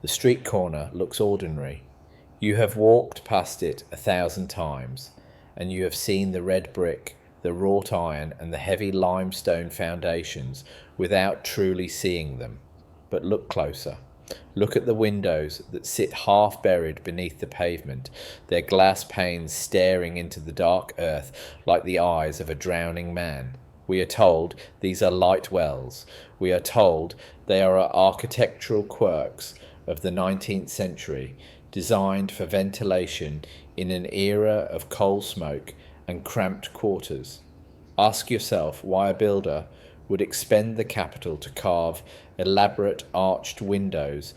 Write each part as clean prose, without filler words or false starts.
The street corner looks ordinary. You have walked past it 1,000 times, and you have seen the red brick, the wrought iron, and the heavy limestone foundations without truly seeing them. But look closer. Look at the windows that sit half buried beneath the pavement, their glass panes staring into the dark earth like the eyes of a drowning man. We are told these are light wells. We are told they are architectural quirks of the 19th century, designed for ventilation in an era of coal smoke and cramped quarters. Ask yourself why a builder would expend the capital to carve elaborate arched windows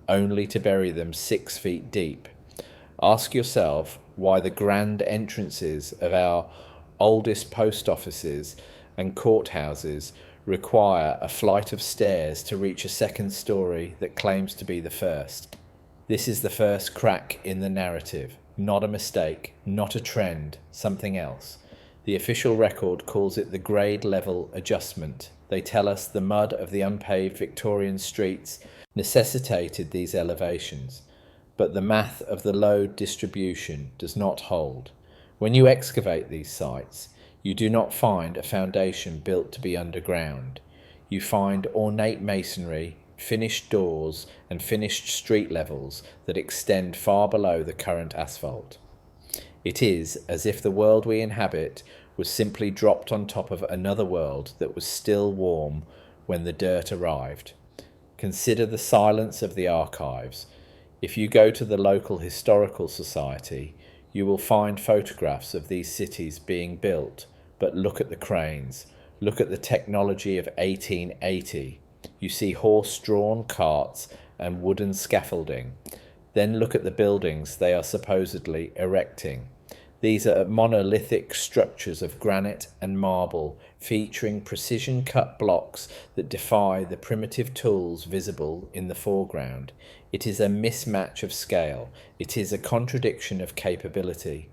only to bury them 6 feet deep. Ask yourself why the grand entrances of our oldest post offices and courthouses require a flight of stairs to reach a second story that claims to be the first. This is the first crack in the narrative, not a mistake, not a trend, something else. The official record calls it the grade level adjustment. They tell us the mud of the unpaved Victorian streets necessitated these elevations, but the math of the load distribution does not hold. When you excavate these sites, you do not find a foundation built to be underground. You find ornate masonry, finished doors, and finished street levels that extend far below the current asphalt. It is as if the world we inhabit was simply dropped on top of another world that was still warm when the dirt arrived. Consider the silence of the archives. If you go to the local historical society, you will find photographs of these cities being built, but look at the cranes. Look at the technology of 1880. You see horse-drawn carts and wooden scaffolding. Then look at the buildings they are supposedly erecting. These are monolithic structures of granite and marble, featuring precision-cut blocks that defy the primitive tools visible in the foreground. It is a mismatch of scale. It is a contradiction of capability.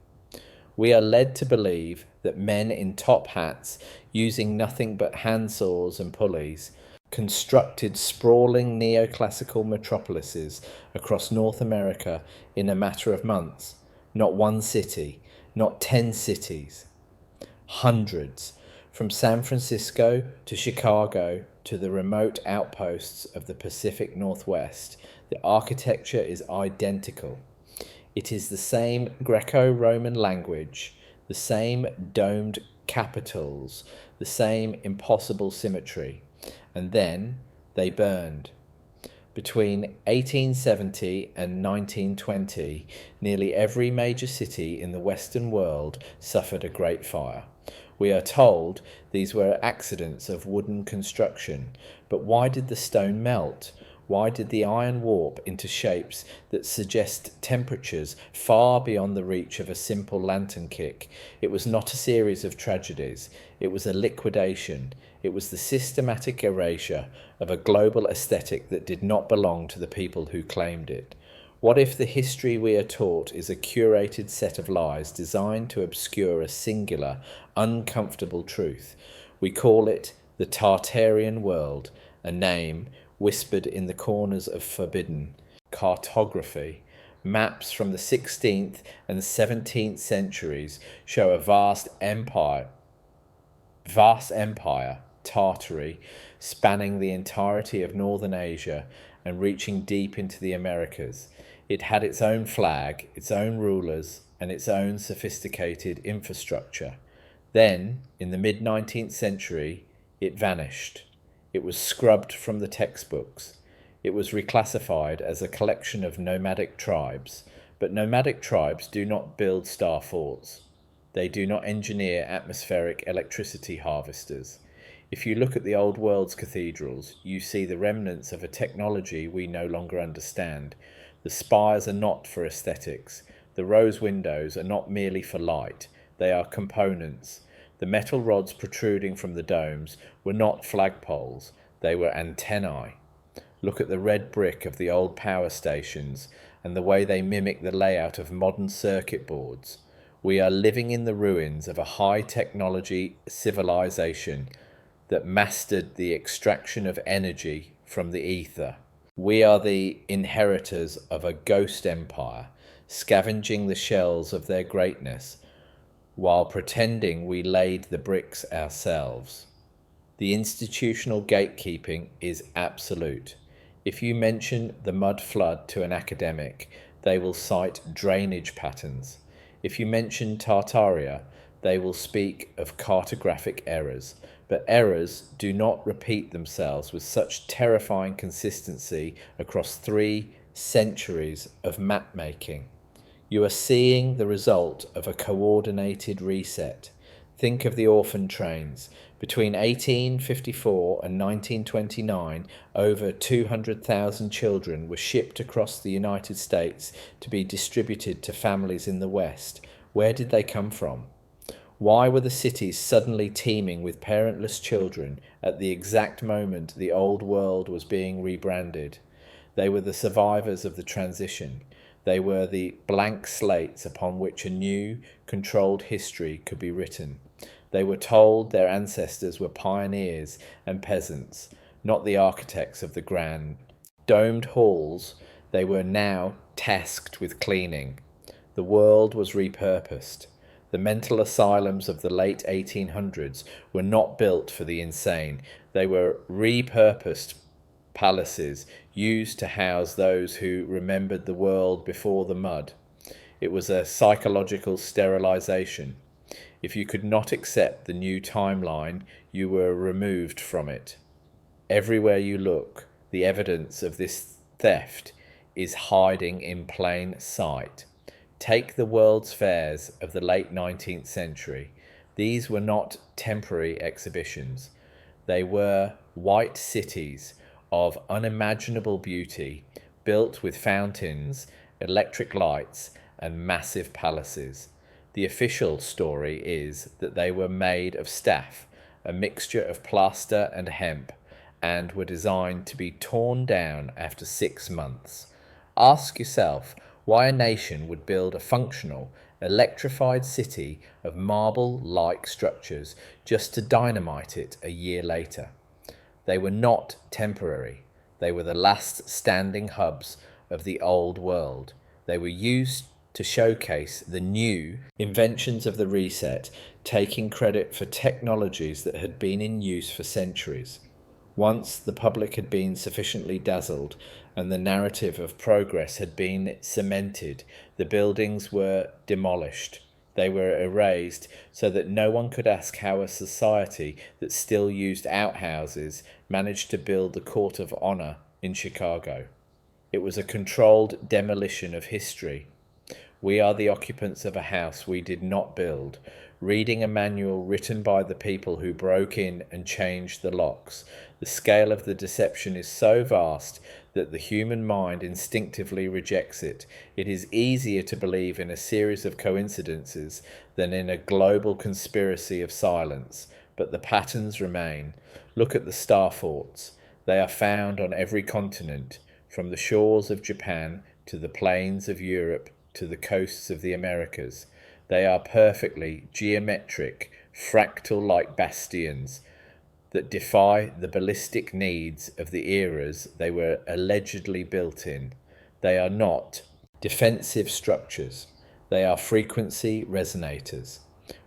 We are led to believe that men in top hats, using nothing but handsaws and pulleys, constructed sprawling neoclassical metropolises across North America in a matter of months. Not one city, not 10 cities, hundreds, from San Francisco to Chicago to the remote outposts of the Pacific Northwest. The architecture is identical. It is the same Greco-Roman language, the same domed capitals, the same impossible symmetry. And then they burned. Between 1870 and 1920, nearly every major city in the Western world suffered a great fire. We are told these were accidents of wooden construction, but why did the stone melt? Why did the iron warp into shapes that suggest temperatures far beyond the reach of a simple lantern kick? It was not a series of tragedies. It was a liquidation. It was the systematic erasure of a global aesthetic that did not belong to the people who claimed it. What if the history we are taught is a curated set of lies designed to obscure a singular, uncomfortable truth? We call it the Tartarian world, a name whispered in the corners of forbidden cartography. Maps from the 16th and 17th centuries show a vast empire, Tartary, spanning the entirety of northern Asia and reaching deep into the Americas. It had its own flag, its own rulers, and its own sophisticated infrastructure. Then, in the mid-19th century, it vanished. It was scrubbed from the textbooks. It was reclassified as a collection of nomadic tribes. But nomadic tribes do not build star forts. They do not engineer atmospheric electricity harvesters. If you look at the old world's cathedrals, you see the remnants of a technology we no longer understand. The spires are not for aesthetics. The rose windows are not merely for light. They are components. The metal rods protruding from the domes were not flagpoles. They were antennae. Look at the red brick of the old power stations and the way they mimic the layout of modern circuit boards. We are living in the ruins of a high-technology civilization that mastered the extraction of energy from the ether. We are the inheritors of a ghost empire, scavenging the shells of their greatness, while pretending we laid the bricks ourselves. The institutional gatekeeping is absolute. If you mention the mud flood to an academic, they will cite drainage patterns. If you mention Tartaria, they will speak of cartographic errors. But errors do not repeat themselves with such terrifying consistency across 3 centuries of map making. You are seeing the result of a coordinated reset. Think of the orphan trains. Between 1854 and 1929, over 200,000 children were shipped across the United States to be distributed to families in the West. Where did they come from? Why were the cities suddenly teeming with parentless children at the exact moment the old world was being rebranded? They were the survivors of the transition. They were the blank slates upon which a new, controlled history could be written. They were told their ancestors were pioneers and peasants, not the architects of the grand domed halls they were now tasked with cleaning. The world was repurposed. The mental asylums of the late 1800s were not built for the insane. They were repurposed palaces used to house those who remembered the world before the mud. It was a psychological sterilization. If you could not accept the new timeline, you were removed from it. Everywhere you look, the evidence of this theft is hiding in plain sight. Take the World's Fairs of the late 19th century. These were not temporary exhibitions. They were white cities of unimaginable beauty, built with fountains, electric lights, and massive palaces. The official story is that they were made of staff, a mixture of plaster and hemp, and were designed to be torn down after 6 months. Ask yourself why a nation would build a functional, electrified city of marble-like structures just to dynamite it a year later. They were not temporary. They were the last standing hubs of the old world. They were used to showcase the new inventions of the reset, taking credit for technologies that had been in use for centuries. Once the public had been sufficiently dazzled and the narrative of progress had been cemented, the buildings were demolished. They were erased so that no one could ask how a society that still used outhouses managed to build the Court of Honor in Chicago. It was a controlled demolition of history. We are the occupants of a house we did not build, reading a manual written by the people who broke in and changed the locks. The scale of the deception is so vast that the human mind instinctively rejects it. It is easier to believe in a series of coincidences than in a global conspiracy of silence, but the patterns remain. Look at the star forts. They are found on every continent, from the shores of Japan to the plains of Europe to the coasts of the Americas. They are perfectly geometric, fractal-like bastions that defy the ballistic needs of the eras they were allegedly built in. They are not defensive structures. They are frequency resonators.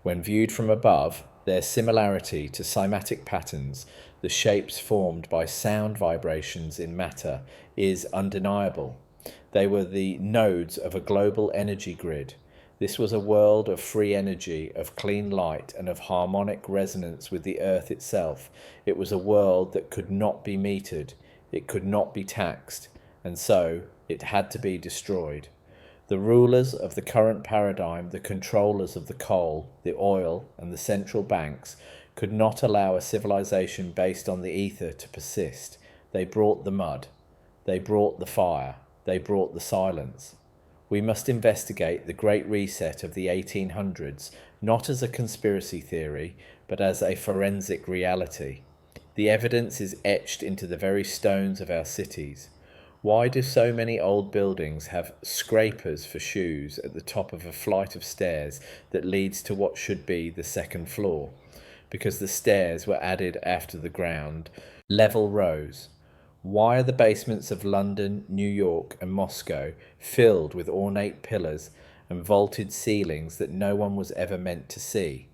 When viewed from above, their similarity to cymatic patterns, the shapes formed by sound vibrations in matter, is undeniable. They were the nodes of a global energy grid. This was a world of free energy, of clean light, and of harmonic resonance with the earth itself. It was a world that could not be metered, it could not be taxed, and so it had to be destroyed. The rulers of the current paradigm, the controllers of the coal, the oil, and the central banks, could not allow a civilization based on the ether to persist. They brought the mud. They brought the fire. They brought the silence. We must investigate the Great Reset of the 1800s, not as a conspiracy theory, but as a forensic reality. The evidence is etched into the very stones of our cities. Why do so many old buildings have scrapers for shoes at the top of a flight of stairs that leads to what should be the second floor? Because the stairs were added after the ground level rose. Why are the basements of London, New York, and Moscow filled with ornate pillars and vaulted ceilings that no one was ever meant to see?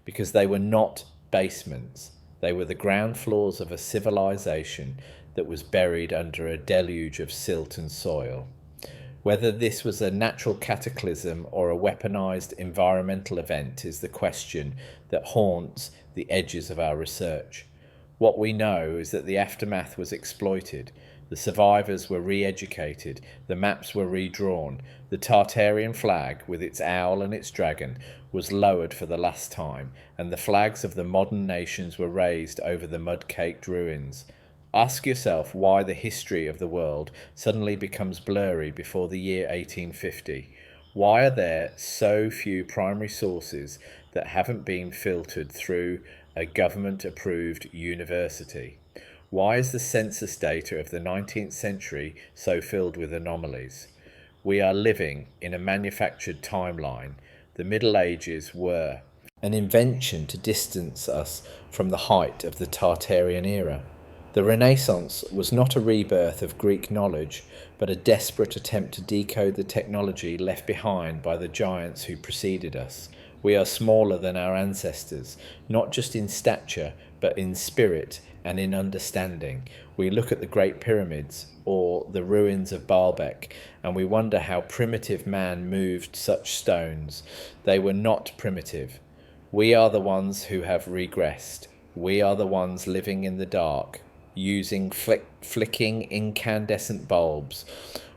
Because they were not basements. They were the ground floors of a civilization that was buried under a deluge of silt and soil. Whether this was a natural cataclysm or a weaponized environmental event is the question that haunts the edges of our research. What we know is that the aftermath was exploited. The survivors were re-educated, the maps were redrawn, the Tartarian flag, with its owl and its dragon, was lowered for the last time, and the flags of the modern nations were raised over the mud-caked ruins. Ask yourself why the history of the world suddenly becomes blurry before the year 1850. Why are there so few primary sources that haven't been filtered through a government-approved university? Why is the census data of the 19th century so filled with anomalies? We are living in a manufactured timeline. The Middle Ages were an invention to distance us from the height of the Tartarian era. The Renaissance was not a rebirth of Greek knowledge, but a desperate attempt to decode the technology left behind by the giants who preceded us. We are smaller than our ancestors, not just in stature, but in spirit and in understanding. We look at the Great Pyramids or the ruins of Baalbek, and we wonder how primitive man moved such stones. They were not primitive. We are the ones who have regressed. We are the ones living in the dark, using flicking incandescent bulbs,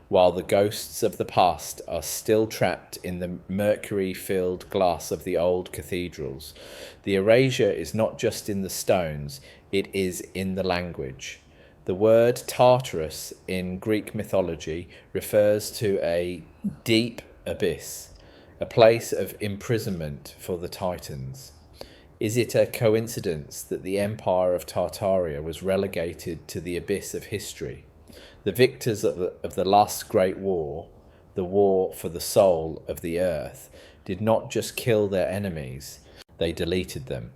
while the ghosts of the past are still trapped in the mercury-filled glass of the old cathedrals. The erasure is not just in the stones, it is in the language. The word Tartarus in Greek mythology refers to a deep abyss, a place of imprisonment for the Titans. Is it a coincidence that the empire of Tartaria was relegated to the abyss of history? The victors of the last great war, the war for the soul of the earth, did not just kill their enemies, they deleted them.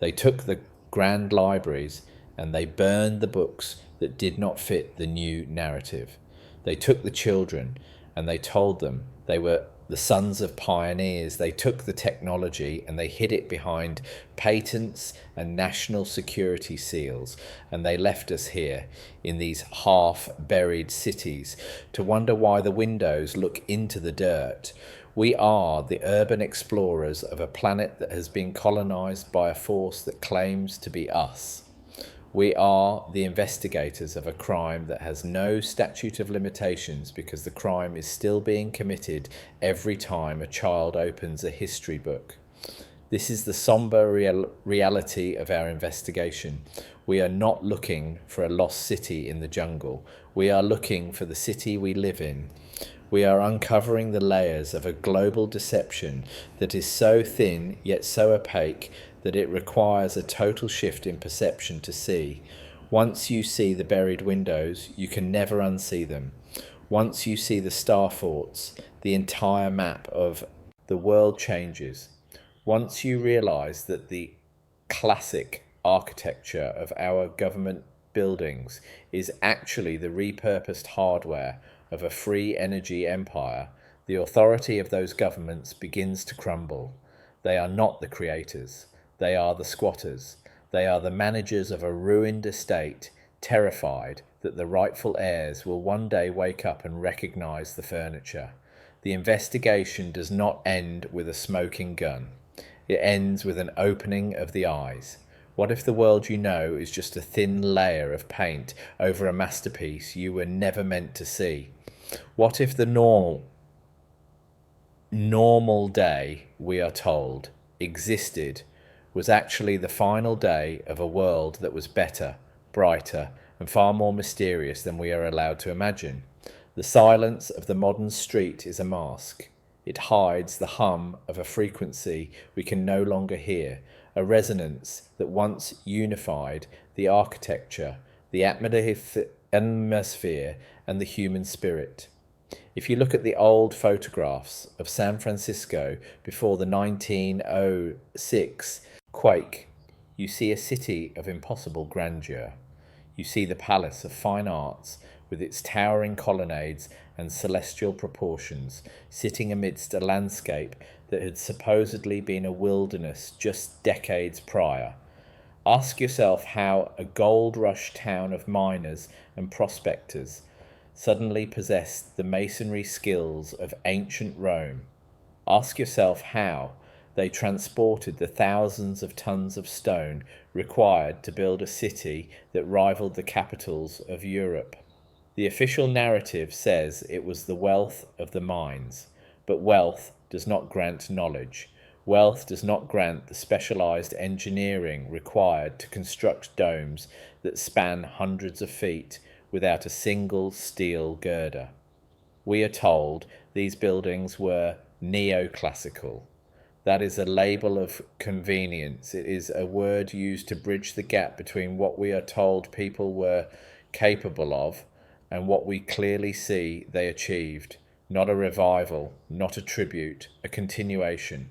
They took the grand libraries and they burned the books that did not fit the new narrative. They took the children and they told them they were the sons of pioneers. They took the technology and they hid it behind patents and national security seals, and they left us here in these half-buried cities to wonder why the windows look into the dirt. We are the urban explorers of a planet that has been colonized by a force that claims to be us. We are the investigators of a crime that has no statute of limitations because the crime is still being committed every time a child opens a history book. This is the somber reality of our investigation. We are not looking for a lost city in the jungle. We are looking for the city we live in. We are uncovering the layers of a global deception that is so thin yet so opaque that it requires a total shift in perception to see. Once you see the buried windows, you can never unsee them. Once you see the star forts, the entire map of the world changes. Once you realize that the classic architecture of our government buildings is actually the repurposed hardware of a free energy empire, the authority of those governments begins to crumble. They are not the creators. They are the squatters. They are the managers of a ruined estate, terrified that the rightful heirs will one day wake up and recognize the furniture. The investigation does not end with a smoking gun. It ends with an opening of the eyes. What if the world you know is just a thin layer of paint over a masterpiece you were never meant to see? What if the normal day, we are told, existed, was actually the final day of a world that was better, brighter, and far more mysterious than we are allowed to imagine? The silence of the modern street is a mask. It hides the hum of a frequency we can no longer hear, a resonance that once unified the architecture, the atmosphere, and the human spirit. If you look at the old photographs of San Francisco before the 1906 quake, you see a city of impossible grandeur. You see the Palace of Fine Arts, with its towering colonnades and celestial proportions, sitting amidst a landscape that had supposedly been a wilderness just decades prior. Ask yourself how a gold-rush town of miners and prospectors suddenly possessed the masonry skills of ancient Rome. Ask yourself how they transported the thousands of tons of stone required to build a city that rivaled the capitals of Europe. The official narrative says it was the wealth of the mines, but wealth does not grant knowledge. Wealth does not grant the specialized engineering required to construct domes that span hundreds of feet without a single steel girder. We are told these buildings were neoclassical. That is a label of convenience. It is a word used to bridge the gap between what we are told people were capable of and what we clearly see they achieved. Not a revival, not a tribute, a continuation.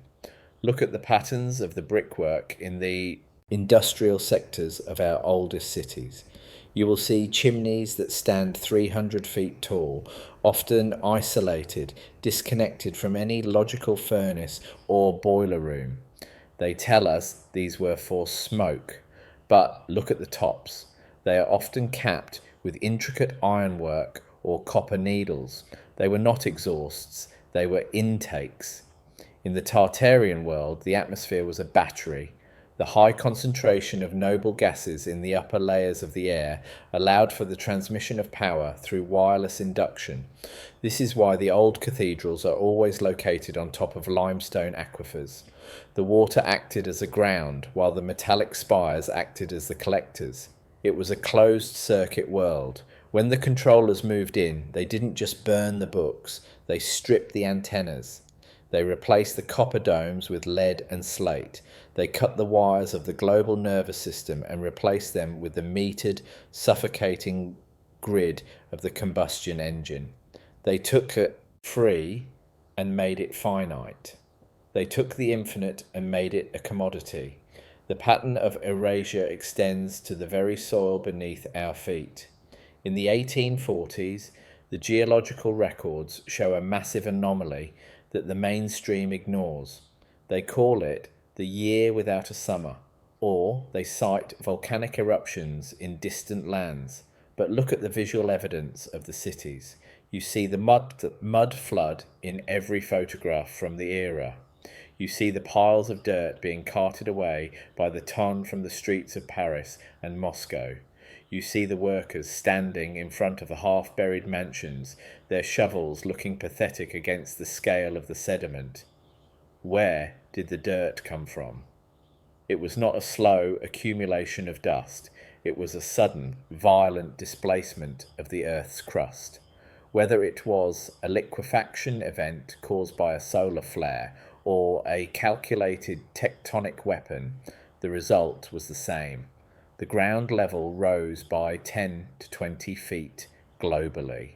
Look at the patterns of the brickwork in the industrial sectors of our oldest cities. You will see chimneys that stand 300 feet tall, often isolated, disconnected from any logical furnace or boiler room. They tell us these were for smoke, but look at the tops. They are often capped with intricate ironwork or copper needles. They were not exhausts, they were intakes. In the Tartarian world, the atmosphere was a battery. The high concentration of noble gases in the upper layers of the air allowed for the transmission of power through wireless induction. This is why the old cathedrals are always located on top of limestone aquifers. The water acted as a ground, while the metallic spires acted as the collectors. It was a closed-circuit world. When the controllers moved in, they didn't just burn the books, they stripped the antennas. They replaced the copper domes with lead and slate. They cut the wires of the global nervous system and replaced them with the metered, suffocating grid of the combustion engine. They took it free and made it finite. They took the infinite and made it a commodity. The pattern of erasure extends to the very soil beneath our feet. In the 1840s, the geological records show a massive anomaly that the mainstream ignores. They call it the year without a summer, or they cite volcanic eruptions in distant lands. But look at the visual evidence of the cities. You see the mud flood in every photograph from the era. You see the piles of dirt being carted away by the ton from the streets of Paris and Moscow. You see the workers standing in front of the half-buried mansions, their shovels looking pathetic against the scale of the sediment. Where did the dirt come from? It was not a slow accumulation of dust. It was a sudden, violent displacement of the Earth's crust. Whether it was a liquefaction event caused by a solar flare or a calculated tectonic weapon, the result was the same. The ground level rose by 10 to 20 feet globally.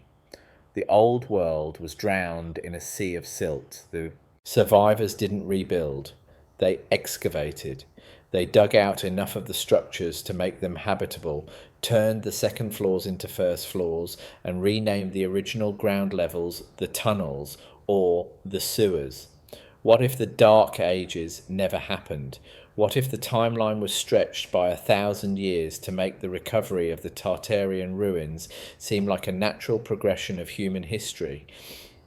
The old world was drowned in a sea of silt. The survivors didn't rebuild. They excavated. They dug out enough of the structures to make them habitable, turned the second floors into first floors, and renamed the original ground levels the tunnels or the sewers. What if the Dark Ages never happened? What if the timeline was stretched by 1,000 years to make the recovery of the Tartarian ruins seem like a natural progression of human history?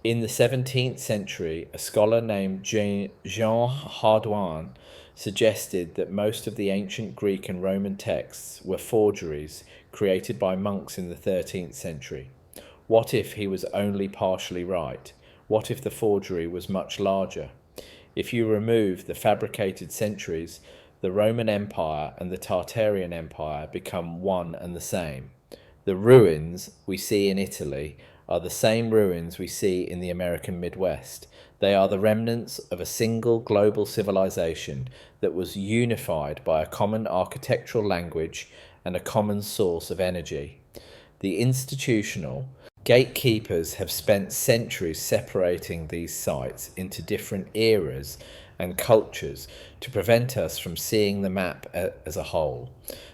In the 17th century, a scholar named Jean Hardouin suggested that most of the ancient Greek and Roman texts were forgeries created by monks in the 13th century. What if he was only partially right? What if the forgery was much larger? If you remove the fabricated centuries, the Roman Empire and the Tartarian Empire become one and the same. The ruins we see in Italy are the same ruins we see in the American Midwest. They are the remnants of a single global civilization that was unified by a common architectural language and a common source of energy. The institutional gatekeepers have spent centuries separating these sites into different eras and cultures to prevent us from seeing the map as a whole.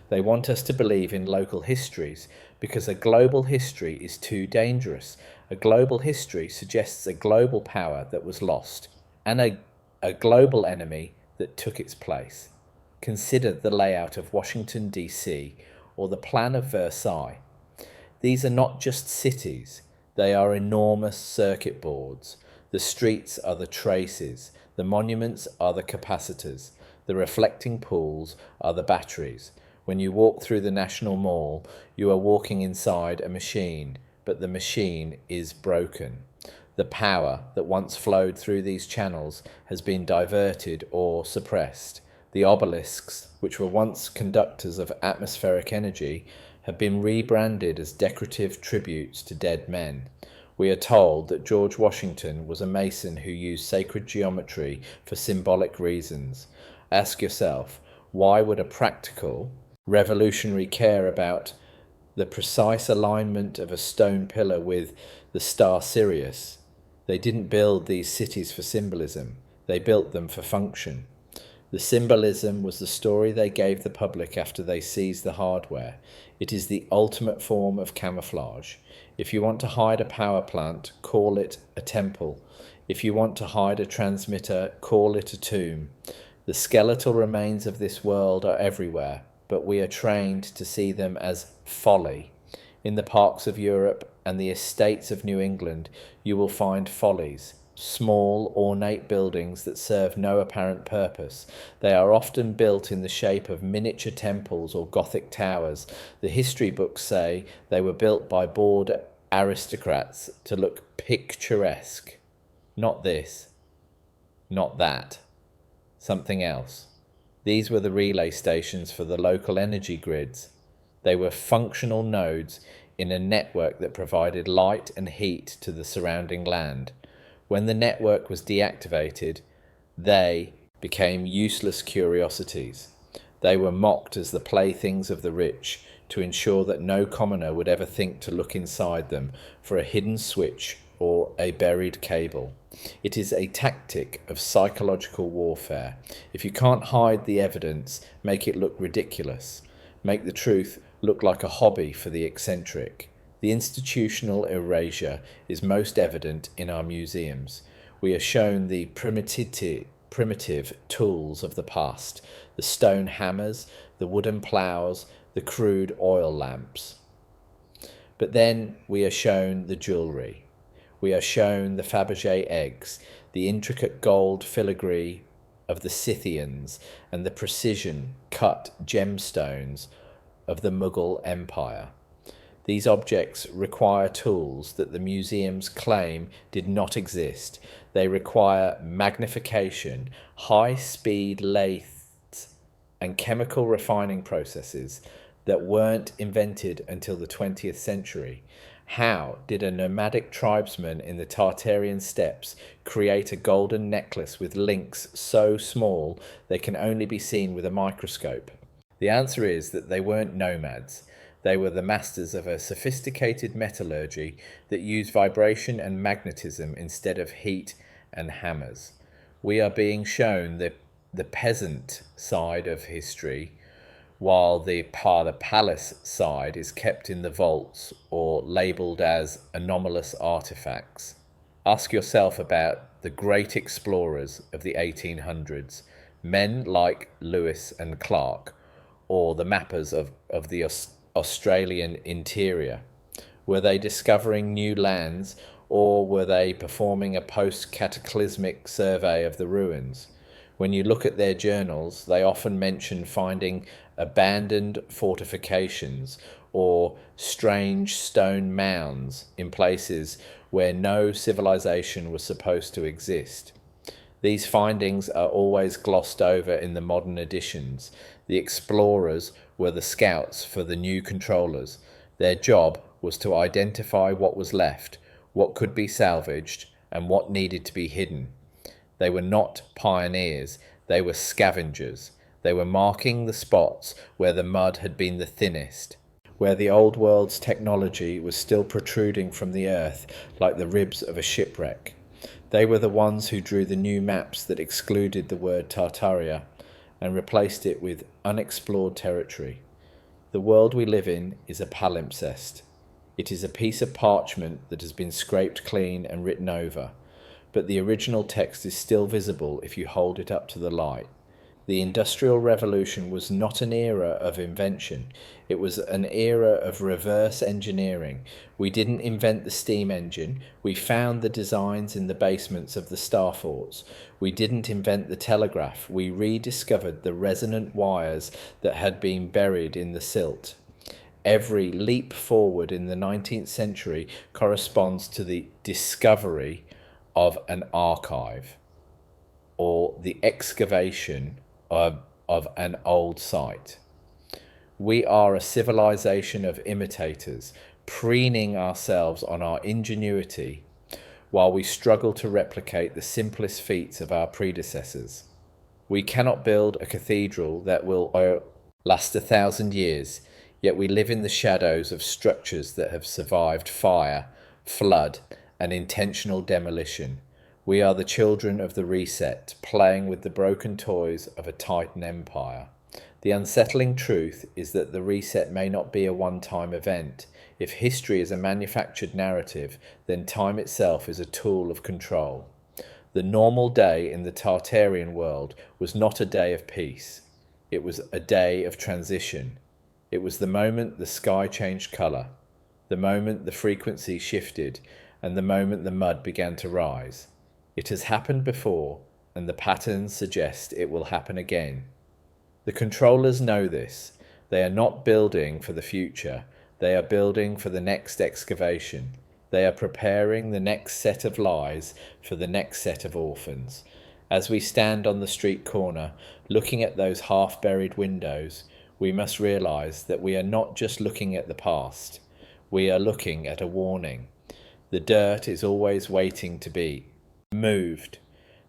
They want us to believe in local histories because a global history is too dangerous. A global history suggests a global power that was lost and a global enemy that took its place. Consider the layout of Washington, D.C., or the Plan of Versailles. These are not just cities, they are enormous circuit boards. The streets are the traces, the monuments are the capacitors, the reflecting pools are the batteries. When you walk through the National Mall, you are walking inside a machine, but the machine is broken. The power that once flowed through these channels has been diverted or suppressed. The obelisks, which were once conductors of atmospheric energy, have been rebranded as decorative tributes to dead men. We are told that George Washington was a mason who used sacred geometry for symbolic reasons. Ask yourself, why would a practical revolutionary care about the precise alignment of a stone pillar with the star Sirius? They didn't build these cities for symbolism, they built them for function. The symbolism was the story they gave the public after they seized the hardware. It is the ultimate form of camouflage. If you want to hide a power plant, call it a temple. If you want to hide a transmitter, call it a tomb. The skeletal remains of this world are everywhere, but we are trained to see them as folly. In the parks of Europe and the estates of New England, you will find follies. Small, ornate buildings that serve no apparent purpose. They are often built in the shape of miniature temples or Gothic towers. The history books say they were built by bored aristocrats to look picturesque. Not this. Not that. Something else. These were the relay stations for the local energy grids. They were functional nodes in a network that provided light and heat to the surrounding land. When the network was deactivated, they became useless curiosities. They were mocked as the playthings of the rich to ensure that no commoner would ever think to look inside them for a hidden switch or a buried cable. It is a tactic of psychological warfare. If you can't hide the evidence, make it look ridiculous. Make the truth look like a hobby for the eccentric. The institutional erasure is most evident in our museums. We are shown the primitive tools of the past, the stone hammers, the wooden ploughs, the crude oil lamps. But then we are shown the jewellery. We are shown the Fabergé eggs, the intricate gold filigree of the Scythians, and the precision cut gemstones of the Mughal Empire. These objects require tools that the museums claim did not exist. They require magnification, high-speed lathes, and chemical refining processes that weren't invented until the 20th century. How did a nomadic tribesman in the Tartarian steppes create a golden necklace with links so small they can only be seen with a microscope? The answer is that they weren't nomads. They were the masters of a sophisticated metallurgy that used vibration and magnetism instead of heat and hammers. We are being shown the peasant side of history, while the palace side is kept in the vaults or labelled as anomalous artefacts. Ask yourself about the great explorers of the 1800s, men like Lewis and Clark, or the mappers of the Australian interior. Were they discovering new lands, or were they performing a post-cataclysmic survey of the ruins? When you look at their journals, they often mention finding abandoned fortifications or strange stone mounds in places where no civilization was supposed to exist. These findings are always glossed over in the modern editions. The explorers were the scouts for the new controllers. Their job was to identify what was left, what could be salvaged, and what needed to be hidden. They were not pioneers, they were scavengers. They were marking the spots where the mud had been the thinnest, where the old world's technology was still protruding from the earth like the ribs of a shipwreck. They were the ones who drew the new maps that excluded the word Tartaria and replaced it with unexplored territory. The world we live in is a palimpsest. It is a piece of parchment that has been scraped clean and written over, but the original text is still visible if you hold it up to the light. The Industrial Revolution was not an era of invention. It was an era of reverse engineering. We didn't invent the steam engine. We found the designs in the basements of the star forts. We didn't invent the telegraph. We rediscovered the resonant wires that had been buried in the silt. Every leap forward in the 19th century corresponds to the discovery of an archive or the excavation of an old site. We are a civilization of imitators, preening ourselves on our ingenuity while we struggle to replicate the simplest feats of our predecessors. We cannot build a cathedral that will last 1,000 years, yet we live in the shadows of structures that have survived fire, flood, and intentional demolition. We are the children of the reset, playing with the broken toys of a Titan empire. The unsettling truth is that the reset may not be a one-time event. If history is a manufactured narrative, then time itself is a tool of control. The normal day in the Tartarian world was not a day of peace. It was a day of transition. It was the moment the sky changed colour, the moment the frequency shifted, and the moment the mud began to rise. It has happened before, and the patterns suggest it will happen again. The controllers know this. They are not building for the future. They are building for the next excavation. They are preparing the next set of lies for the next set of orphans. As we stand on the street corner, looking at those half-buried windows, we must realize that we are not just looking at the past. We are looking at a warning. The dirt is always waiting to be moved.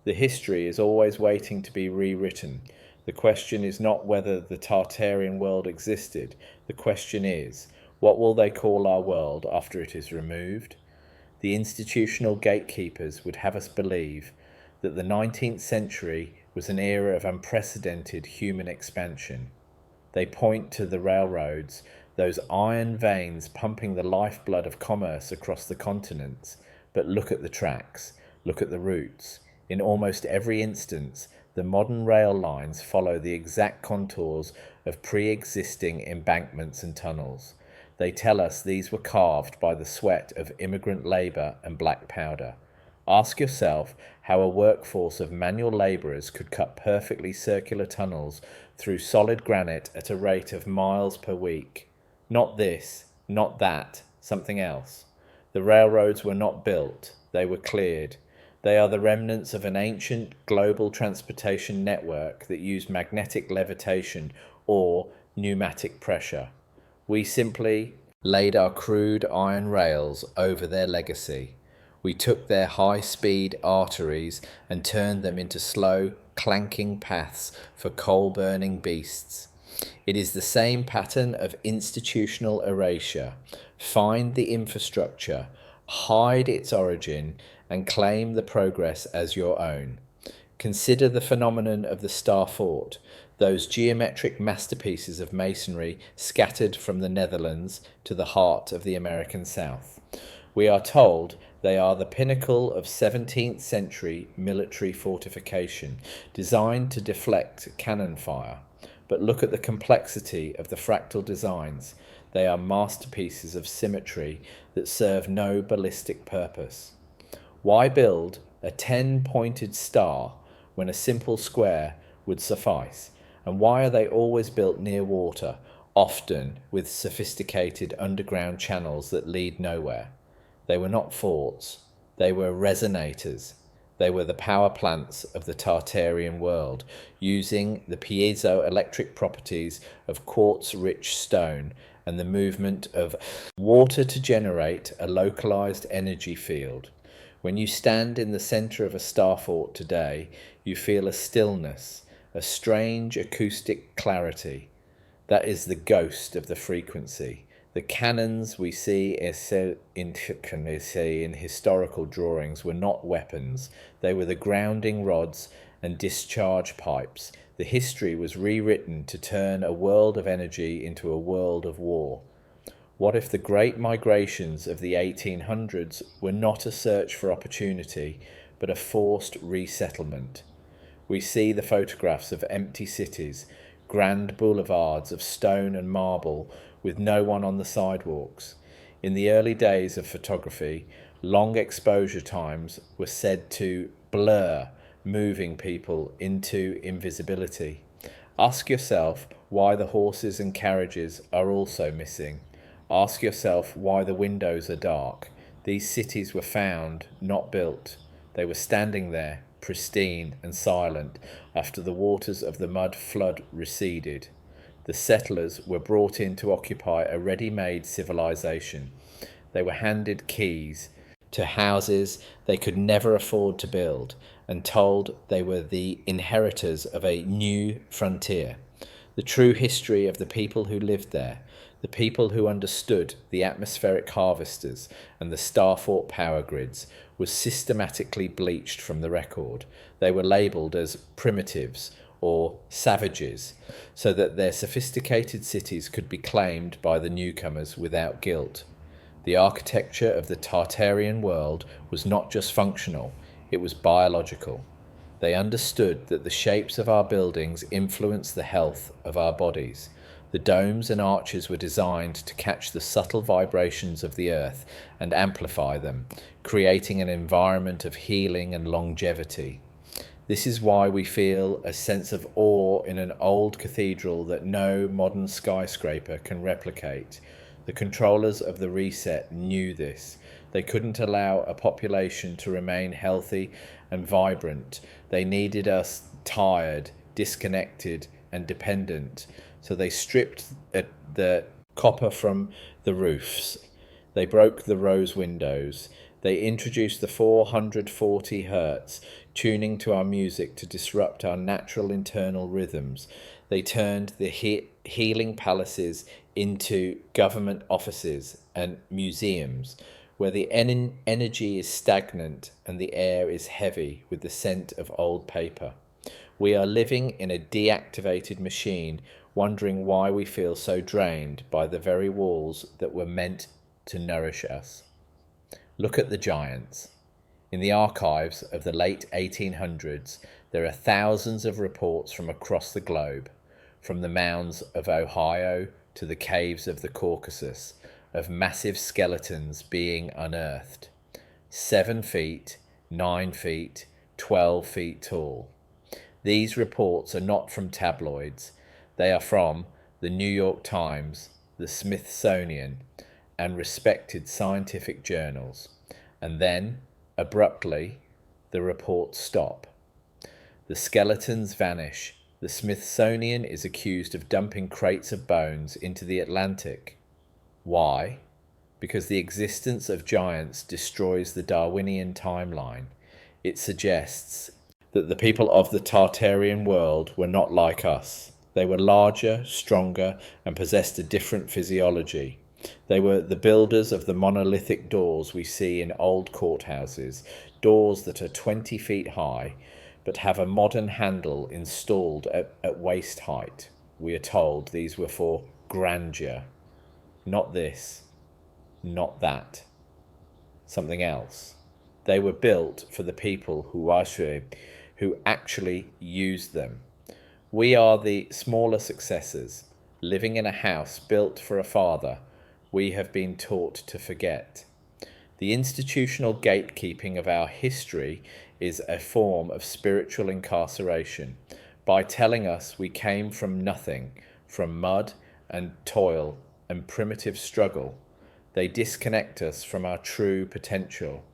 The history is always waiting to be rewritten. The question is not whether the Tartarian world existed. The question is, what will they call our world after it is removed? The institutional gatekeepers would have us believe that the 19th century was an era of unprecedented human expansion. They point to the railroads, those iron veins pumping the lifeblood of commerce across the continents. But look at the tracks. Look at the routes. In almost every instance, the modern rail lines follow the exact contours of pre-existing embankments and tunnels. They tell us these were carved by the sweat of immigrant labour and black powder. Ask yourself how a workforce of manual labourers could cut perfectly circular tunnels through solid granite at a rate of miles per week. Not this, not that, something else. The railroads were not built, they were cleared. They are the remnants of an ancient global transportation network that used magnetic levitation or pneumatic pressure. We simply laid our crude iron rails over their legacy. We took their high-speed arteries and turned them into slow, clanking paths for coal-burning beasts. It is the same pattern of institutional erasure. Find the infrastructure, hide its origin, and claim the progress as your own. Consider the phenomenon of the Star Fort, those geometric masterpieces of masonry scattered from the Netherlands to the heart of the American South. We are told they are the pinnacle of 17th century military fortification, designed to deflect cannon fire. But look at the complexity of the fractal designs. They are masterpieces of symmetry that serve no ballistic purpose. Why build a 10-pointed star when a simple square would suffice? And why are they always built near water, often with sophisticated underground channels that lead nowhere? They were not forts, they were resonators. They were the power plants of the Tartarian world, using the piezoelectric properties of quartz-rich stone and the movement of water to generate a localized energy field. When you stand in the center of a star fort today, you feel a stillness, a strange acoustic clarity. That is the ghost of the frequency. The cannons we see in historical drawings were not weapons. They were the grounding rods and discharge pipes. The history was rewritten to turn a world of energy into a world of war. What if the great migrations of the 1800s were not a search for opportunity, but a forced resettlement? We see the photographs of empty cities, grand boulevards of stone and marble with no one on the sidewalks. In the early days of photography, long exposure times were said to blur moving people into invisibility. Ask yourself why the horses and carriages are also missing. Ask yourself why the windows are dark. These cities were found, not built. They were standing there, pristine and silent, after the waters of the mud flood receded. The settlers were brought in to occupy a ready-made civilization. They were handed keys to houses they could never afford to build and told they were the inheritors of a new frontier. The true history of the people who lived there, the people who understood the atmospheric harvesters and the star-fought power grids, was systematically bleached from the record. They were labelled as primitives or savages, so that their sophisticated cities could be claimed by the newcomers without guilt. The architecture of the Tartarian world was not just functional, it was biological. They understood that the shapes of our buildings influence the health of our bodies. The domes and arches were designed to catch the subtle vibrations of the earth and amplify them, creating an environment of healing and longevity. This is why we feel a sense of awe in an old cathedral that no modern skyscraper can replicate. The controllers of the reset knew this. They couldn't allow a population to remain healthy and vibrant. They needed us tired, disconnected, and dependent. So they stripped the copper from the roofs. They broke the rose windows. They introduced the 440 hertz tuning to our music to disrupt our natural internal rhythms. They turned the healing palaces into government offices and museums, where the energy is stagnant and the air is heavy with the scent of old paper. We are living in a deactivated machine, wondering why we feel so drained by the very walls that were meant to nourish us. Look at the giants. In the archives of the late 1800s, there are thousands of reports from across the globe, from the mounds of Ohio to the caves of the Caucasus, of massive skeletons being unearthed. 7 feet, 9 feet, 12 feet tall. These reports are not from tabloids. They are from the New York Times, the Smithsonian, and respected scientific journals. And then, abruptly, the reports stop. The skeletons vanish. The Smithsonian is accused of dumping crates of bones into the Atlantic. Why? Because the existence of giants destroys the Darwinian timeline. It suggests that the people of the Tartarian world were not like us. They were larger, stronger, and possessed a different physiology. They were the builders of the monolithic doors we see in old courthouses, doors that are 20 feet high, but have a modern handle installed at waist height. We are told these were for grandeur. Not this, not that, something else. They were built for the people who actually used them. We are the smaller successors, living in a house built for a father we have been taught to forget. The institutional gatekeeping of our history is a form of spiritual incarceration. By telling us we came from nothing, from mud and toil and primitive struggle, they disconnect us from our true potential.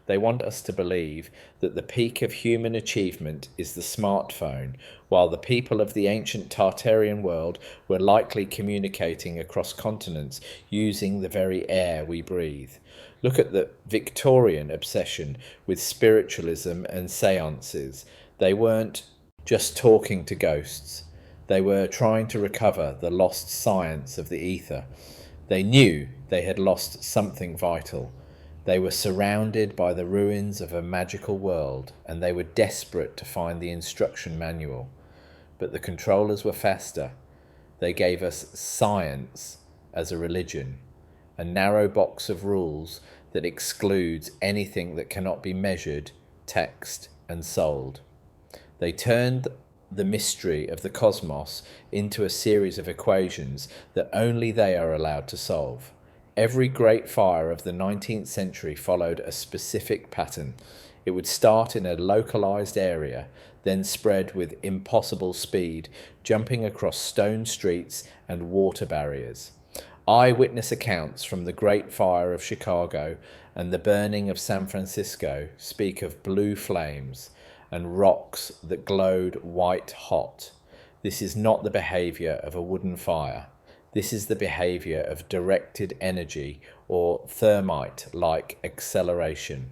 They want us to believe that the peak of human achievement is the smartphone, while the people of the ancient Tartarian world were likely communicating across continents using the very air we breathe. Look at the Victorian obsession with spiritualism and seances. They weren't just talking to ghosts. They were trying to recover the lost science of the ether. They knew they had lost something vital. They were surrounded by the ruins of a magical world, and they were desperate to find the instruction manual. But the controllers were faster. They gave us science as a religion, a narrow box of rules that excludes anything that cannot be measured, texted, and sold. They turned the mystery of the cosmos into a series of equations that only they are allowed to solve. Every great fire of the 19th century followed a specific pattern. It would start in a localized area, then spread with impossible speed, jumping across stone streets and water barriers. Eyewitness accounts from the Great Fire of Chicago and the burning of San Francisco speak of blue flames and rocks that glowed white hot. This is not the behavior of a wooden fire. This is the behavior of directed energy or thermite-like acceleration.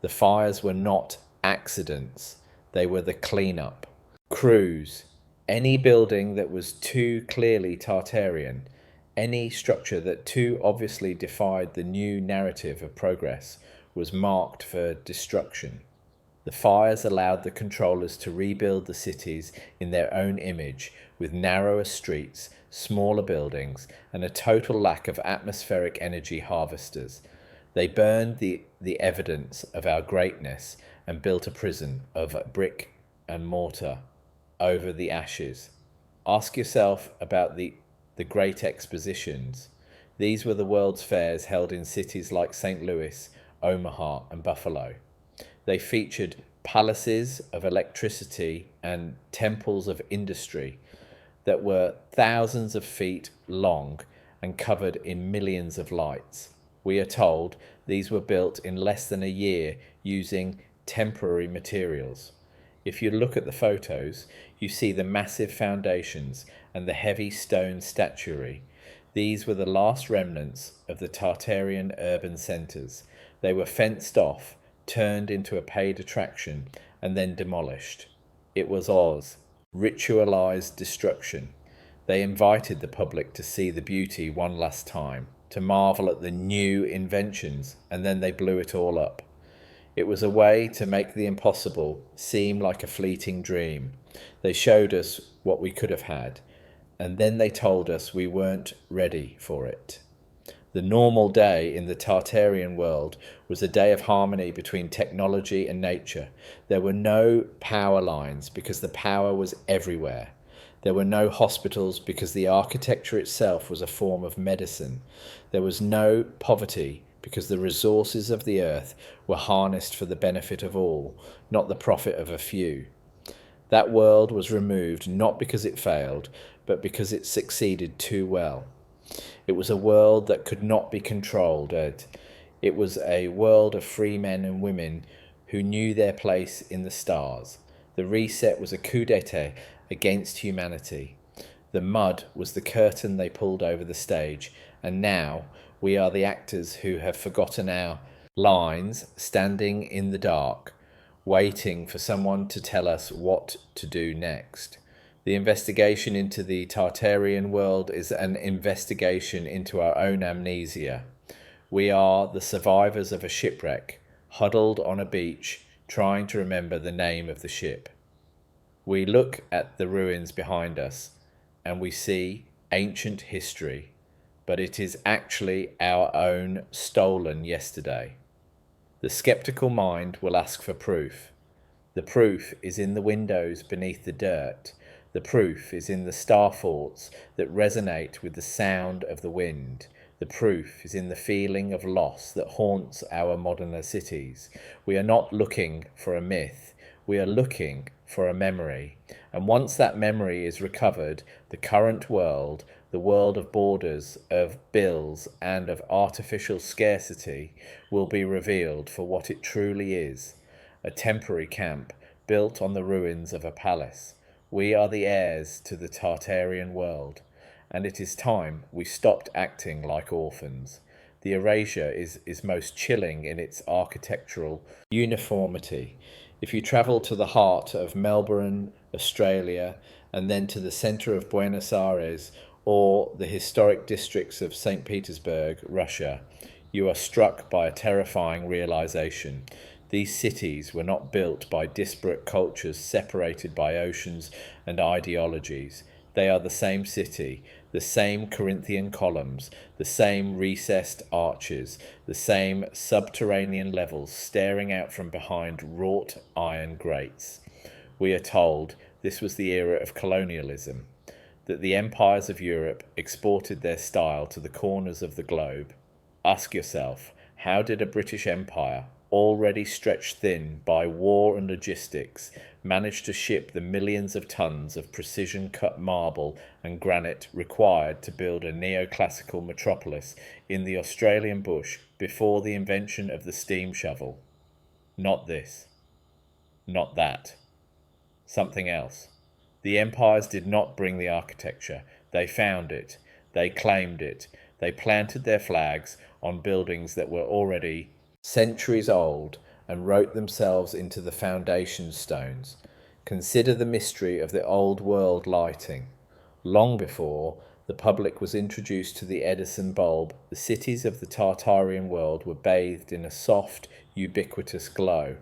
The fires were not accidents. They were the cleanup. Crews. Any building that was too clearly Tartarian, any structure that too obviously defied the new narrative of progress, was marked for destruction. The fires allowed the controllers to rebuild the cities in their own image, with narrower streets, smaller buildings, and a total lack of atmospheric energy harvesters. They burned the evidence of our greatness and built a prison of brick and mortar over the ashes. Ask yourself about the great expositions. These were the World's Fairs held in cities like St. Louis, Omaha, and Buffalo. They featured palaces of electricity and temples of industry that were thousands of feet long and covered in millions of lights. We are told these were built in less than a year using temporary materials. If you look at the photos, you see the massive foundations and the heavy stone statuary. These were the last remnants of the Tartarian urban centres. They were fenced off, turned into a paid attraction, and then demolished. It was Oz, ritualized destruction. They invited the public to see the beauty one last time, to marvel at the new inventions, and then they blew it all up. It was a way to make the impossible seem like a fleeting dream. They showed us what we could have had, and then they told us we weren't ready for it. The normal day in the Tartarian world was a day of harmony between technology and nature. There were no power lines because the power was everywhere. There were no hospitals because the architecture itself was a form of medicine. There was no poverty because the resources of the earth were harnessed for the benefit of all, not the profit of a few. That world was removed not because it failed, but because it succeeded too well. It was a world that could not be controlled. It was a world of free men and women who knew their place in the stars. The reset was a coup d'etat against humanity. The mud was the curtain they pulled over the stage, and now we are the actors who have forgotten our lines, standing in the dark, waiting for someone to tell us what to do next. The investigation into the Tartarian world is an investigation into our own amnesia. We are the survivors of a shipwreck, huddled on a beach, trying to remember the name of the ship. We look at the ruins behind us, and we see ancient history, but it is actually our own stolen yesterday. The skeptical mind will ask for proof. The proof is in the windows beneath the dirt. The proof is in the star forts that resonate with the sound of the wind. The proof is in the feeling of loss that haunts our modern cities. We are not looking for a myth. We are looking for a memory. And once that memory is recovered, the current world, the world of borders, of bills, and of artificial scarcity, will be revealed for what it truly is: a temporary camp built on the ruins of a palace. We are the heirs to the Tartarian world, and it is time we stopped acting like orphans. The erasure is most chilling in its architectural uniformity. If you travel to the heart of Melbourne, Australia, and then to the centre of Buenos Aires, or the historic districts of St. Petersburg, Russia, you are struck by a terrifying realization. These cities were not built by disparate cultures separated by oceans and ideologies. They are the same city, the same Corinthian columns, the same recessed arches, the same subterranean levels staring out from behind wrought iron grates. We are told this was the era of colonialism, that the empires of Europe exported their style to the corners of the globe. Ask yourself, how did a British Empire, already stretched thin by war and logistics, manage to ship the millions of tons of precision-cut marble and granite required to build a neoclassical metropolis in the Australian bush before the invention of the steam shovel? Not this. Not that. Something else. The empires did not bring the architecture. They found it. They claimed it. They planted their flags on buildings that were already centuries old and wrote themselves into the foundation stones. Consider the mystery of the old world lighting. Long before the public was introduced to the Edison bulb, the cities of the Tartarian world were bathed in a soft, ubiquitous glow.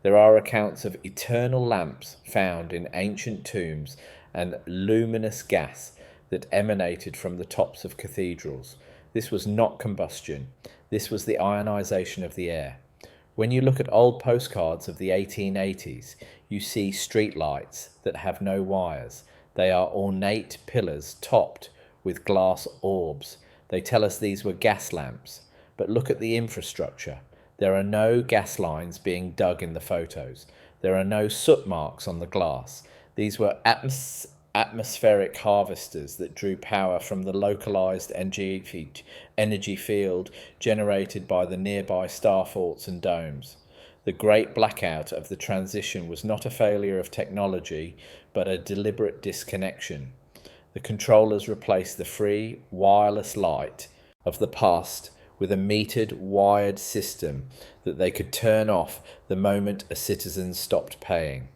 There are accounts of eternal lamps found in ancient tombs and luminous gas that emanated from the tops of cathedrals. This was not combustion. This was the ionization of the air. When you look at old postcards of the 1880s, you see street lights that have no wires. They are ornate pillars topped with glass orbs. They tell us these were gas lamps. But look at the infrastructure. There are no gas lines being dug in the photos. There are no soot marks on the glass. These were atmospheric harvesters that drew power from the localized energy field generated by the nearby star forts and domes. The great blackout of the transition was not a failure of technology, but a deliberate disconnection. The controllers replaced the free, wireless light of the past with a metered, wired system that they could turn off the moment a citizen stopped paying.